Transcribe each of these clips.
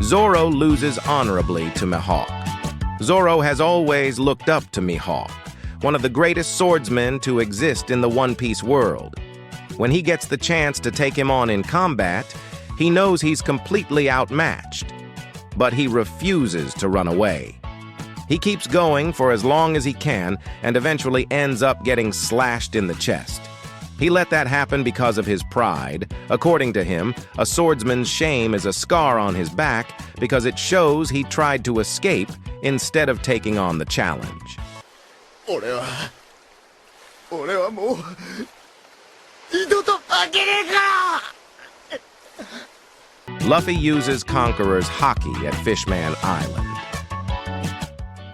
Zoro loses honorably to Mihawk. Zoro has always looked up to Mihawk, one of the greatest swordsmen to exist in the One Piece world. When he gets the chance to take him on in combat, he knows he's completely outmatched, but he refuses to run away. He keeps going for as long as he can and eventually ends up getting slashed in the chest. He let that happen because of his pride. According to him, a swordsman's shame is a scar on his back because it shows he tried to escape instead of taking on the challenge. Luffy uses Conqueror's haki at Fishman Island.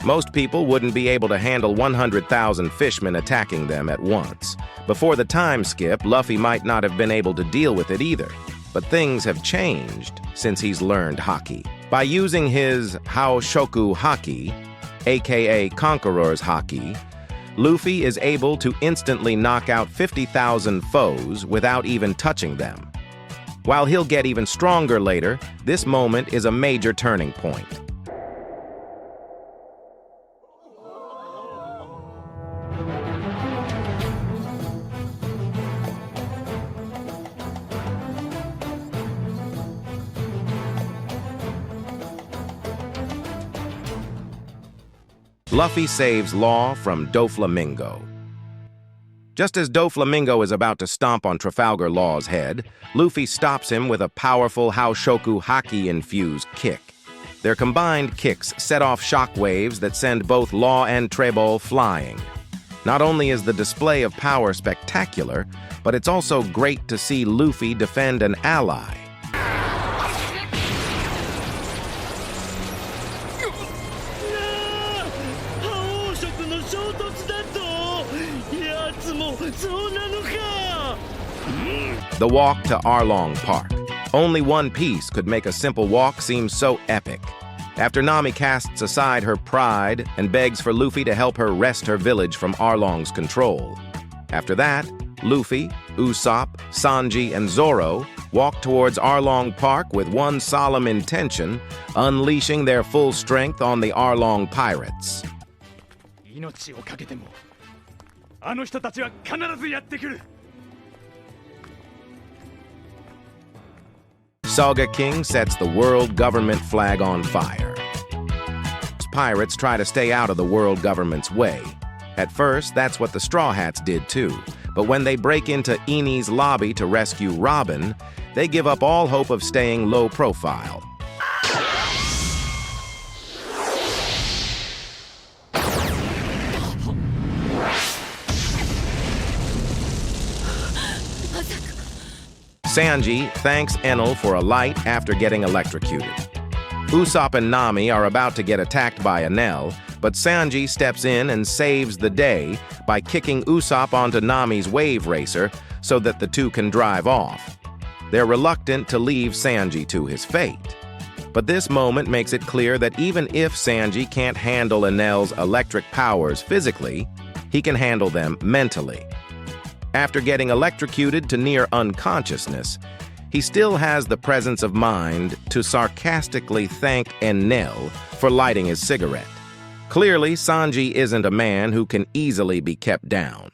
Most people wouldn't be able to handle 100,000 fishmen attacking them at once. Before the time skip, Luffy might not have been able to deal with it either. But things have changed since he's learned haki. By using his Haoshoku haki, aka Conqueror's haki, Luffy is able to instantly knock out 50,000 foes without even touching them. While he'll get even stronger later, this moment is a major turning point. Luffy saves Law from Doflamingo. Just as Doflamingo is about to stomp on Trafalgar Law's head, Luffy stops him with a powerful Haoshoku haki-infused kick. Their combined kicks set off shockwaves that send both Law and Trebol flying. Not only is the display of power spectacular, but it's also great to see Luffy defend an ally. The walk to Arlong Park. Only One Piece could make a simple walk seem so epic. After Nami casts aside her pride and begs for Luffy to help her wrest her village from Arlong's control. After that, Luffy, Usopp, Sanji, and Zoro walk towards Arlong Park with one solemn intention, unleashing their full strength on the Arlong pirates. Sogeking sets the world government flag on fire. Pirates try to stay out of the world government's way. At first, that's what the Straw Hats did too. But when they break into Eni's lobby to rescue Robin, they give up all hope of staying low profile. Sanji thanks Enel for a light after getting electrocuted. Usopp and Nami are about to get attacked by Enel, but Sanji steps in and saves the day by kicking Usopp onto Nami's wave racer so that the two can drive off. They're reluctant to leave Sanji to his fate. But this moment makes it clear that even if Sanji can't handle Enel's electric powers physically, he can handle them mentally. After getting electrocuted to near unconsciousness, he still has the presence of mind to sarcastically thank Enel for lighting his cigarette. Clearly, Sanji isn't a man who can easily be kept down.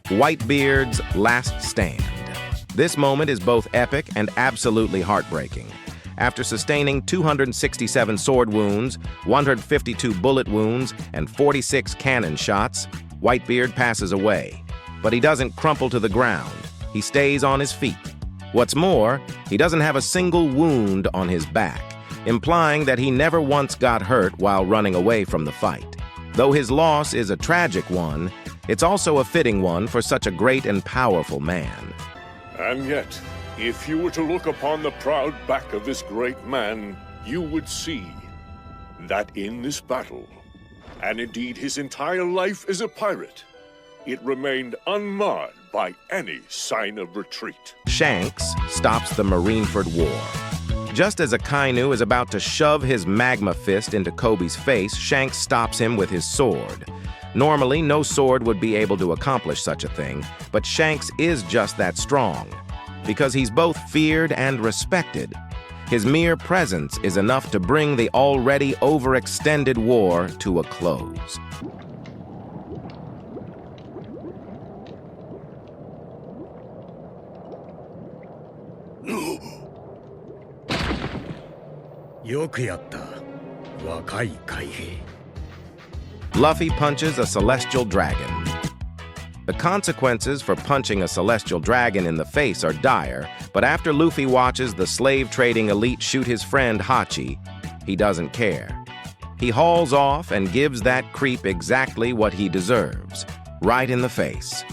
Whitebeard's last stand. This moment is both epic and absolutely heartbreaking. After sustaining 267 sword wounds, 152 bullet wounds, and 46 cannon shots, Whitebeard passes away. But he doesn't crumple to the ground. He stays on his feet. What's more, he doesn't have a single wound on his back, implying that he never once got hurt while running away from the fight. Though his loss is a tragic one, it's also a fitting one for such a great and powerful man. And yet, if you were to look upon the proud back of this great man, you would see that in this battle, and indeed his entire life as a pirate, it remained unmarred by any sign of retreat. Shanks stops the Marineford War. Just as Akainu is about to shove his magma fist into Kobe's face, Shanks stops him with his sword. Normally, no sword would be able to accomplish such a thing, but Shanks is just that strong. Because he's both feared and respected, his mere presence is enough to bring the already overextended war to a close. Luffy punches a celestial dragon. The consequences for punching a celestial dragon in the face are dire, but after Luffy watches the slave-trading elite shoot his friend Hachi, he doesn't care. He hauls off and gives that creep exactly what he deserves, right in the face.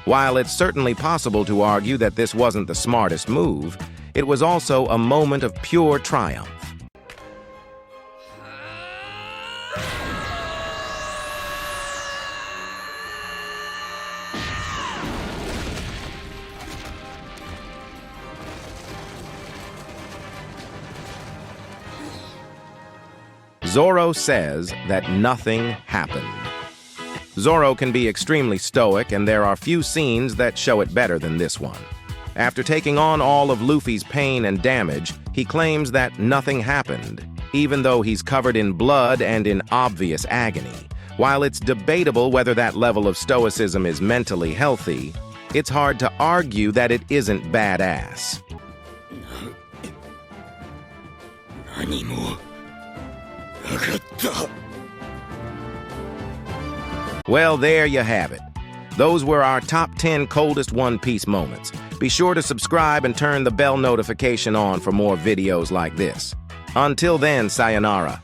While it's certainly possible to argue that this wasn't the smartest move, it was also a moment of pure triumph. Zoro says that nothing happened. Zoro can be extremely stoic, and there are few scenes that show it better than this one. After taking on all of Luffy's pain and damage, he claims that nothing happened, even though he's covered in blood and in obvious agony. While it's debatable whether that level of stoicism is mentally healthy, it's hard to argue that it isn't badass. Well, there you have it. Those were our top 10 coldest One Piece moments. Be sure to subscribe and turn the bell notification on for more videos like this. Until then, sayonara.